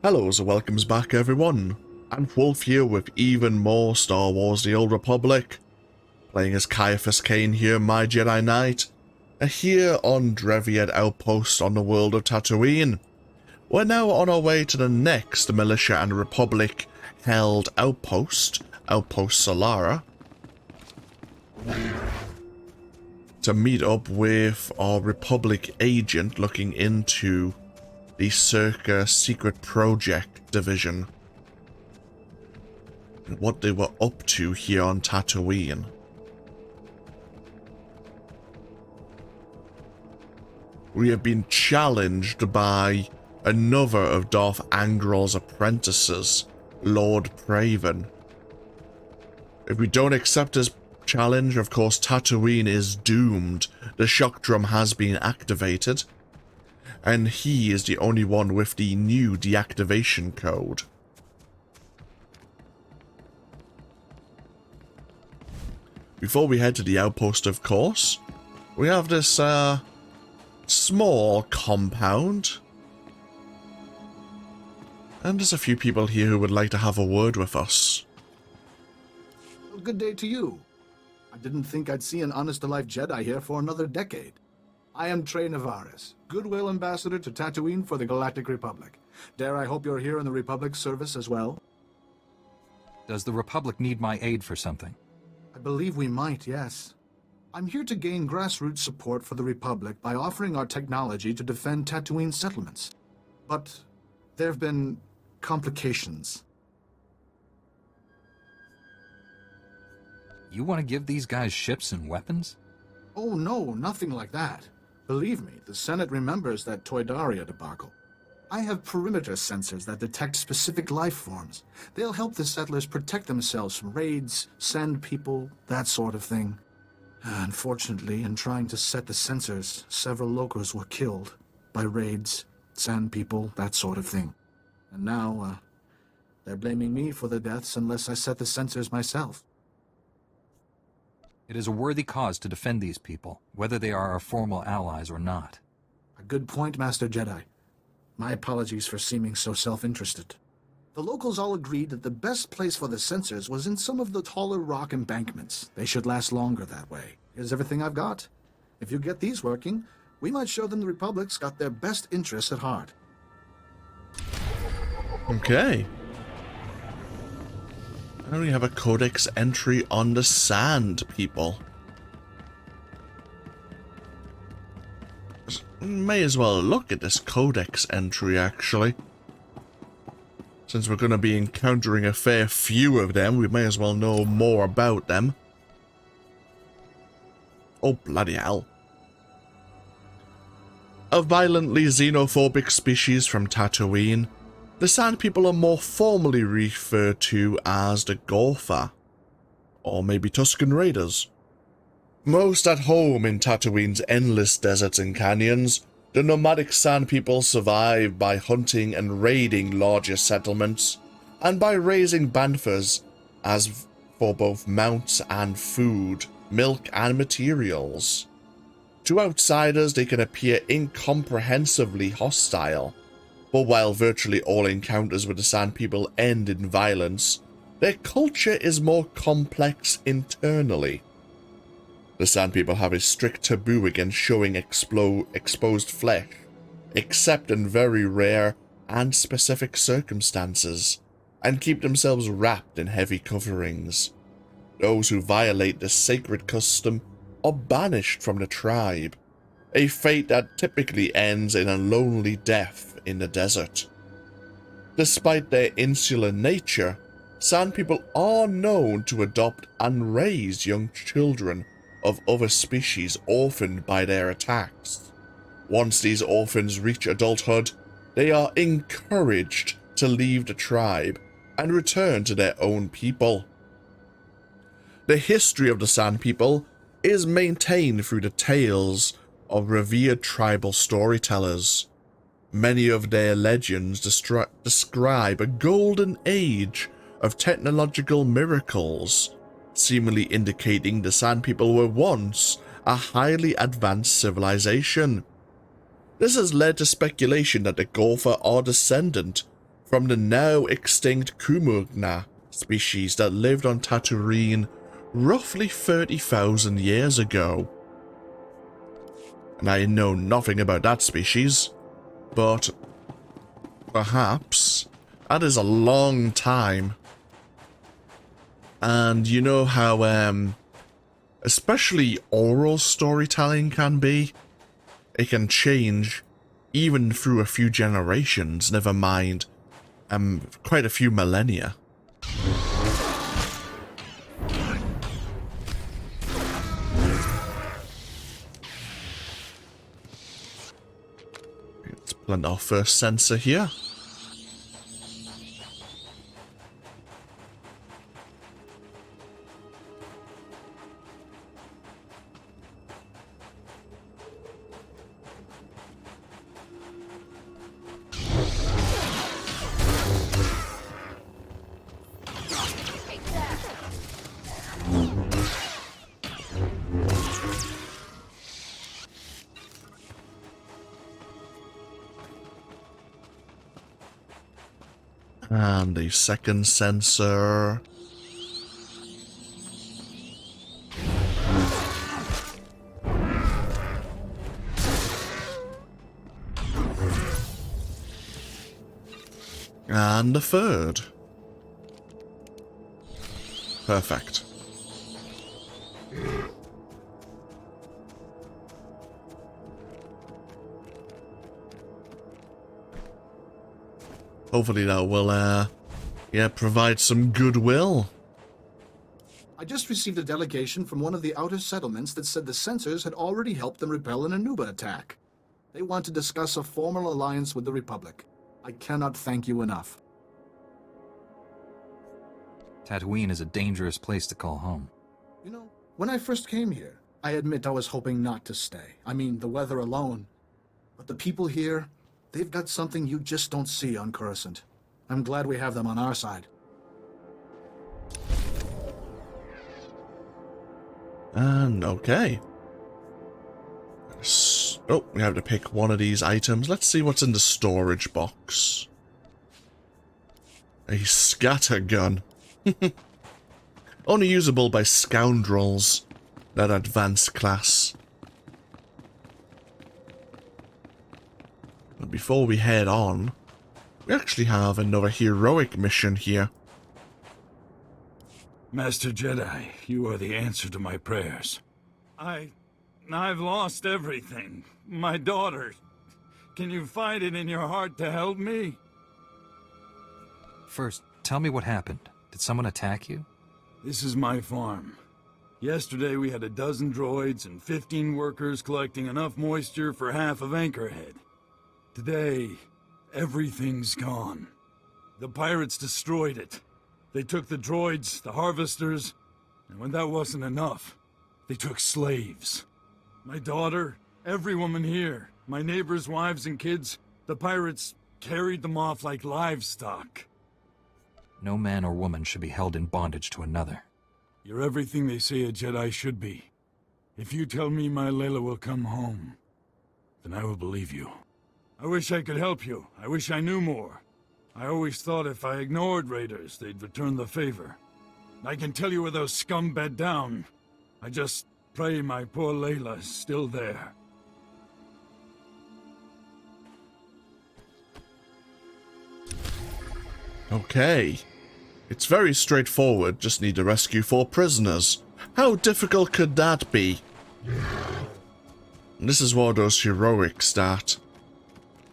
Hello, so welcomes back everyone, and Wolf here with even more Star Wars The Old Republic, playing as Ciaphas Cain here, my Jedi Knight, here on Dreviad Outpost on the world of Tatooine. We're now on our way to the next Militia and Republic held outpost, Outpost Solara, to meet up with our Republic agent looking into the Circa Secret Project Division and what they were up to here on Tatooine. We have been challenged by another of Darth Angral's apprentices, Lord Praven. If we don't accept his challenge, of course Tatooine is doomed. The shock drum has been activated, and he is the only one with the new deactivation code. Before we head to the outpost, of course, we have this small compound, and there's a few people here who would like to have a word with us. Well, good day to you. I didn't think I'd see an honest-to-life Jedi here for another decade. I am Trey Navaris, Goodwill Ambassador to Tatooine for the Galactic Republic. Dare I hope you're here in the Republic's service as well? Does the Republic need my aid for something? I believe we might, yes. I'm here to gain grassroots support for the Republic by offering our technology to defend Tatooine settlements. But there have been complications. You want to give these guys ships and weapons? Oh no, nothing like that. Believe me, the Senate remembers that Toydaria debacle. I have perimeter sensors that detect specific life forms. They'll help the settlers protect themselves from raids, sand people, that sort of thing. Unfortunately, in trying to set the sensors, several locals were killed by raids, sand people, that sort of thing. And now, they're blaming me for the deaths unless I set the sensors myself. It is a worthy cause to defend these people, whether they are our formal allies or not. A good point, Master Jedi. My apologies for seeming so self-interested. The locals all agreed that the best place for the sensors was in some of the taller rock embankments. They should last longer that way. Here's everything I've got. If you get these working, we might show them the Republic's got their best interests at heart. Okay. And we have a codex entry on the sand, people. May as well look at this codex entry, actually. Since we're going to be encountering a fair few of them, we may as well know more about them. Oh, bloody hell. A violently xenophobic species from Tatooine, the Sand People are more formally referred to as the Gorfa, or maybe Tusken Raiders. Most at home in Tatooine's endless deserts and canyons, the nomadic Sand People survive by hunting and raiding larger settlements, and by raising banthas as for both mounts and food, milk and materials. To outsiders, they can appear incomprehensibly hostile, but while virtually all encounters with the Sand People end in violence, their culture is more complex internally. The Sand People have a strict taboo against showing exposed flesh, except in very rare and specific circumstances, and keep themselves wrapped in heavy coverings. Those who violate this sacred custom are banished from the tribe, a fate that typically ends in a lonely death in the desert. Despite their insular nature, Sand People are known to adopt and raise young children of other species orphaned by their attacks. Once these orphans reach adulthood, they are encouraged to leave the tribe and return to their own people. The history of the Sand People is maintained through the tales of revered tribal storytellers. Many of their legends describe a golden age of technological miracles, seemingly indicating the Sand People were once a highly advanced civilization. This has led to speculation that the Gorfa are descendant from the now extinct Kumugna species that lived on Tatooine roughly 30,000 years ago. And I know nothing about that species, but perhaps that is a long time. And you know how, especially oral storytelling can be? It can change even through a few generations, never mind, quite a few millennia. Let's plant our first sensor here. And a second sensor. And a third. Perfect. Hopefully that will, provide some goodwill. I just received a delegation from one of the outer settlements that said the censors had already helped them repel an Anuba attack. They want to discuss a formal alliance with the Republic. I cannot thank you enough. Tatooine is a dangerous place to call home. You know, when I first came here, I admit I was hoping not to stay. I mean, the weather alone. But the people here, they've got something you just don't see on Coruscant. I'm glad we have them on our side. And okay. Oh, we have to pick one of these items. Let's see what's in the storage box. A scatter gun. Only usable by scoundrels. That advanced class. But before we head on, we actually have another heroic mission here. Master Jedi, you are the answer to my prayers. I've lost everything. My daughter. Can you find it in your heart to help me? First, tell me what happened. Did someone attack you? This is my farm. Yesterday we had 12 droids and 15 workers collecting enough moisture for half of Anchorhead. Today, everything's gone. The pirates destroyed it. They took the droids, the harvesters, and when that wasn't enough, they took slaves. My daughter, every woman here, my neighbors' wives and kids, the pirates carried them off like livestock. No man or woman should be held in bondage to another. You're everything they say a Jedi should be. If you tell me my Layla will come home, then I will believe you. I wish I could help you. I wish I knew more. I always thought if I ignored raiders, they'd return the favor. I can tell you where those scum bed down. I just pray my poor Layla's still there. Okay. It's very straightforward, just need to rescue 4 prisoners. How difficult could that be? And this is where those heroics start.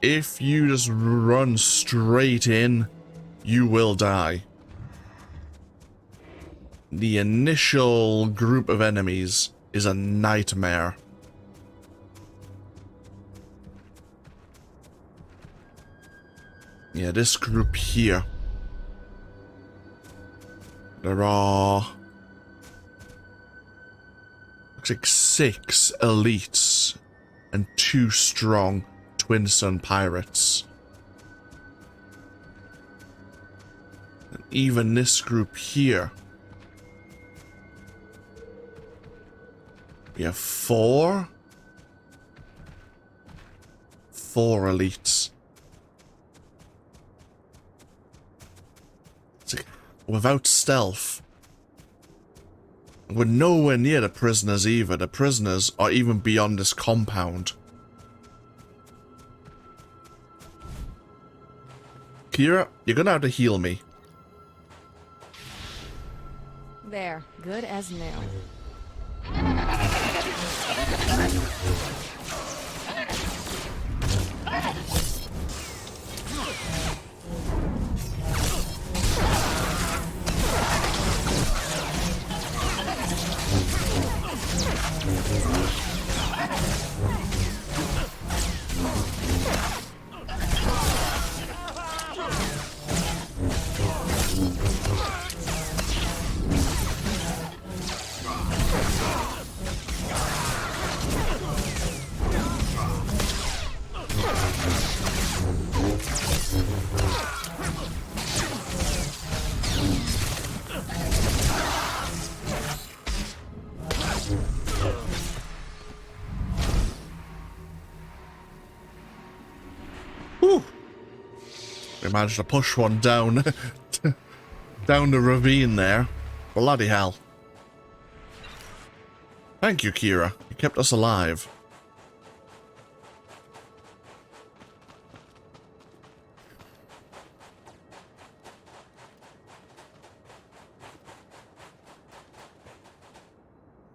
If you just run straight in, you will die. The initial group of enemies is a nightmare. Yeah, this group here. There are... looks like 6 elites and 2 strong Twin Sun pirates. And even this group here. We have 4 elites. without stealth. We're nowhere near the prisoners either. The prisoners are even beyond this compound. Kira, you're gonna have to heal me. There, good as new. We managed to push one down, down the ravine there. Bloody hell. Thank you, Kira. You kept us alive.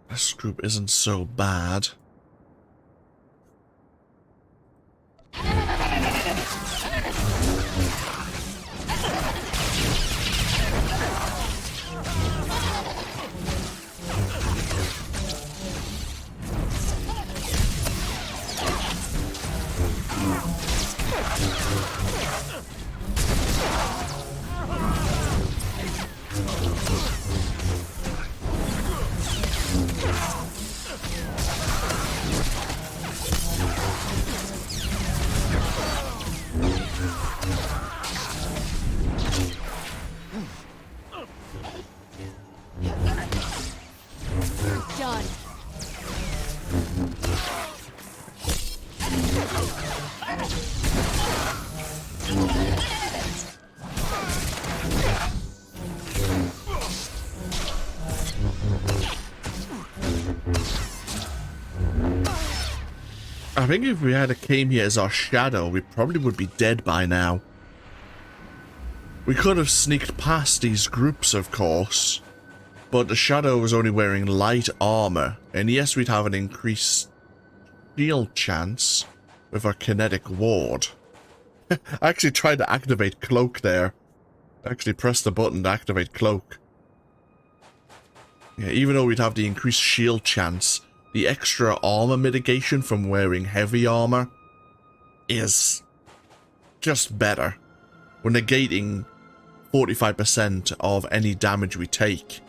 This group isn't so bad. Done. I think if we had came here as our shadow, we probably would be dead by now. We could have sneaked past these groups, of course, but the shadow was only wearing light armor, and yes, we'd have an increased shield chance with our kinetic ward. I actually tried to activate cloak there. I actually pressed the button to activate cloak. Yeah, even though we'd have the increased shield chance, the extra armor mitigation from wearing heavy armor is just better. We're negating 45% of any damage we take.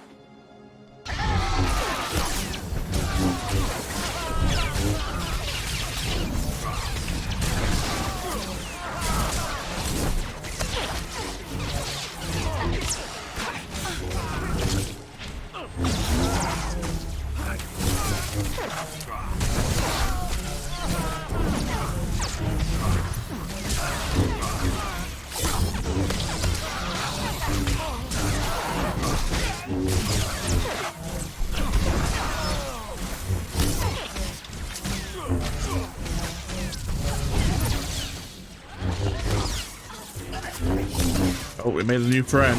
Oh, we made a new friend.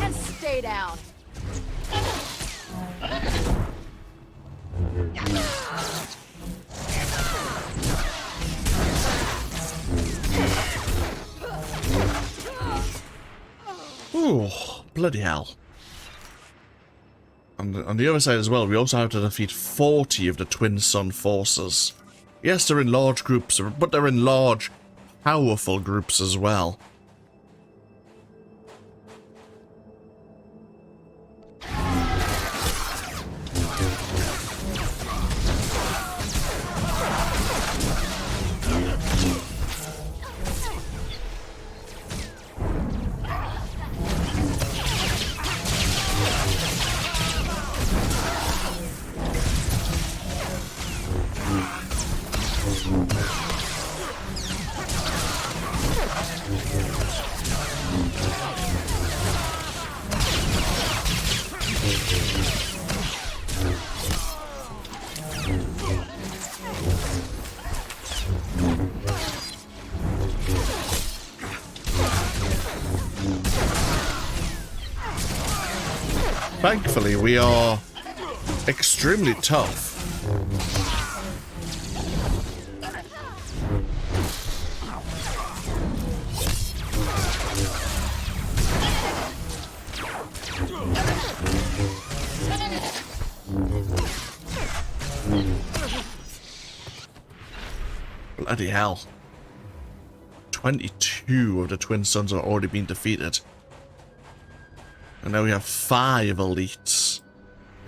And stay down. Ooh, bloody hell. On the other side as well, we also have to defeat 40 of the Twin Sun forces. Yes, they're in large groups, but they're in large, powerful groups as well. Thankfully, we are extremely tough. Bloody hell. 22 of the Twin Sons have already been defeated. And now we have 5 elites.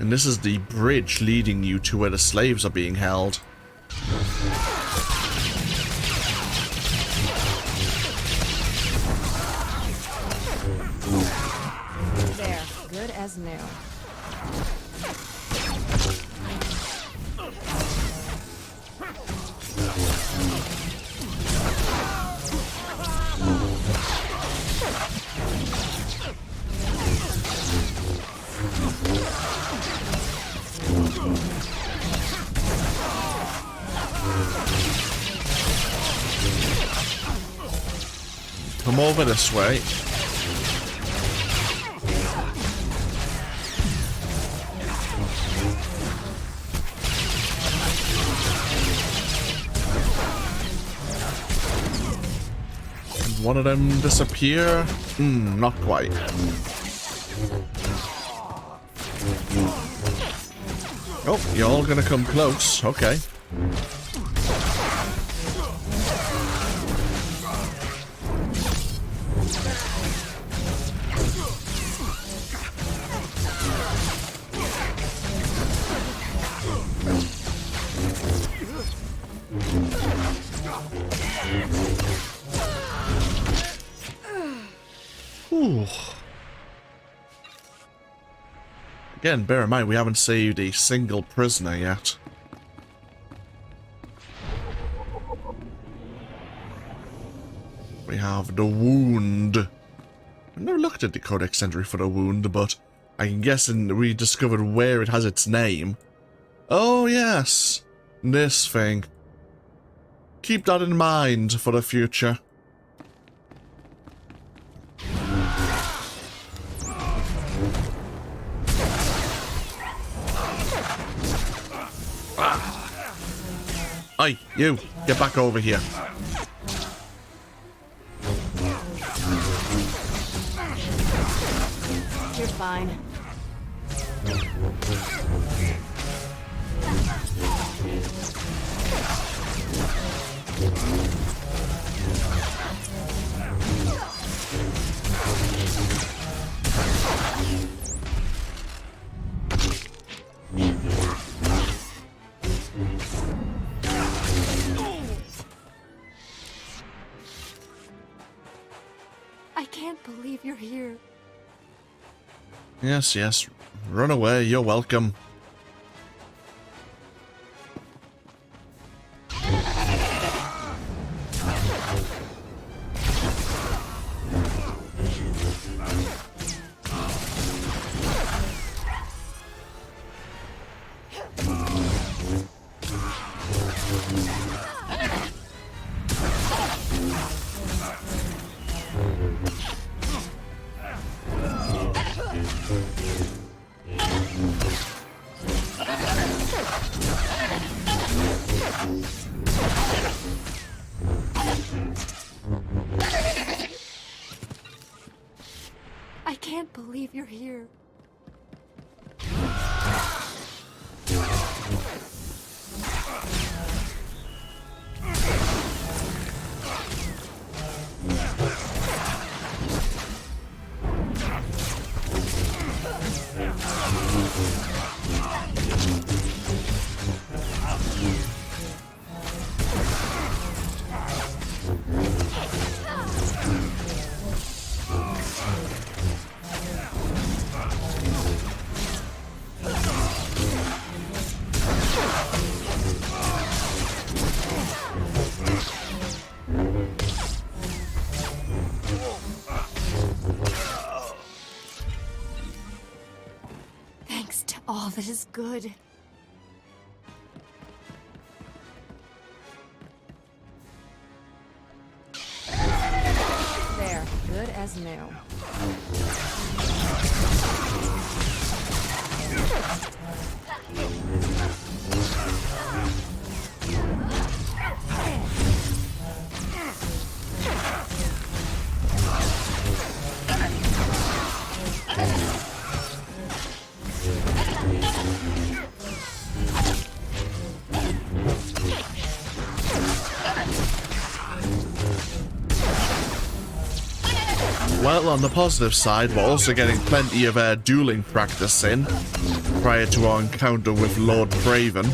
And this is the bridge leading you to where the slaves are being held. There, good as new. Come over this way. Did one of them disappear? Not quite. Oh, you're all gonna come close. Okay. Ooh. Again, bear in mind we haven't saved a single prisoner yet. We have the wound. I've never looked at the codex entry for the wound, but I'm guessing we discovered where it has its name. Oh yes, this thing. Keep that in mind for the future. Oi, you! Get back over here. You're fine. I can't believe you're here. Yes, yes. Run away, you're welcome. I can't believe you're here. all that is good. There, good as new. Well, on the positive side, we're also getting plenty of dueling practice in prior to our encounter with Lord Craven.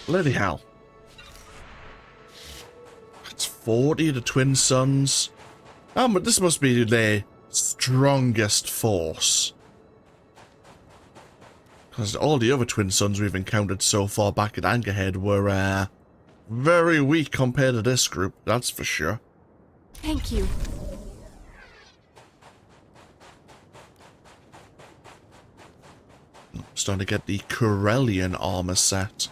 Bloody hell. It's 40 the twin suns. But this must be their strongest force. Because all the other twin suns we've encountered so far back at Anchorhead were very weak compared to this group, that's for sure. Thank you. Starting to get the Corellian armor set.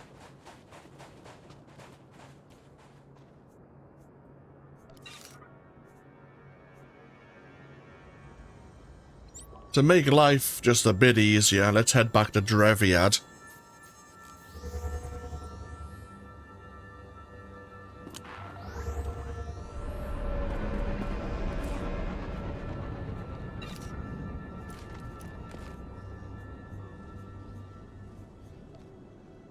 To make life just a bit easier, let's head back to Dreviad.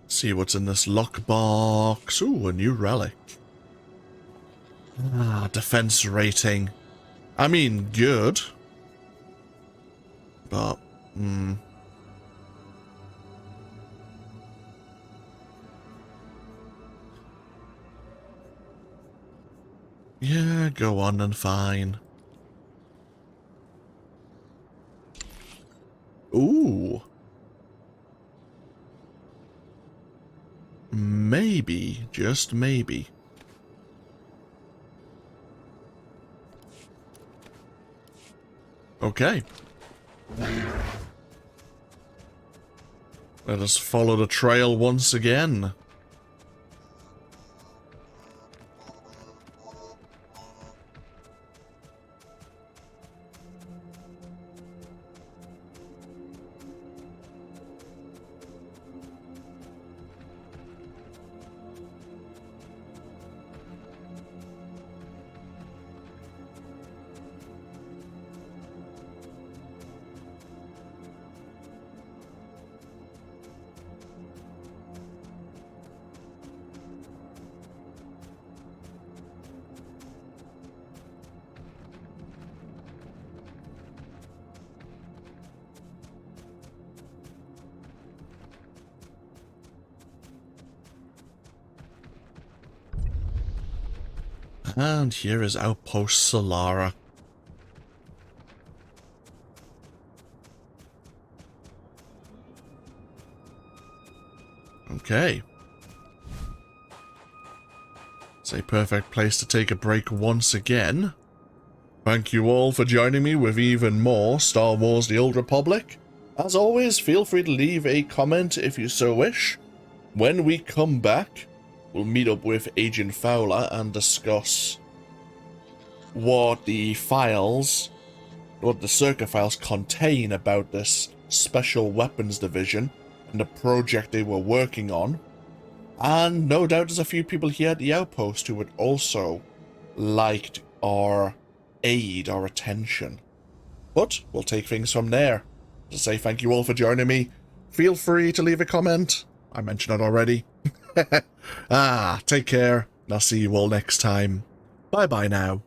See what's in this lockbox. Ooh, a new relic. Defense rating. I mean, good. But, yeah, go on and fine. Ooh. Maybe, just maybe. Okay. Let us follow the trail once again. And here is Outpost Solara. Okay. It's a perfect place to take a break once again. Thank you all for joining me with even more Star Wars The Old Republic. As always, feel free to leave a comment if you so wish. When we come back, we'll meet up with Agent Fowler and discuss what the files, what the Circa files contain about this Special Weapons Division and the project they were working on. And no doubt there's a few people here at the outpost who would also like our aid, our attention. But we'll take things from there. To say thank you all for joining me, feel free to leave a comment. I mentioned it already. Take care, and I'll see you all next time. Bye bye now.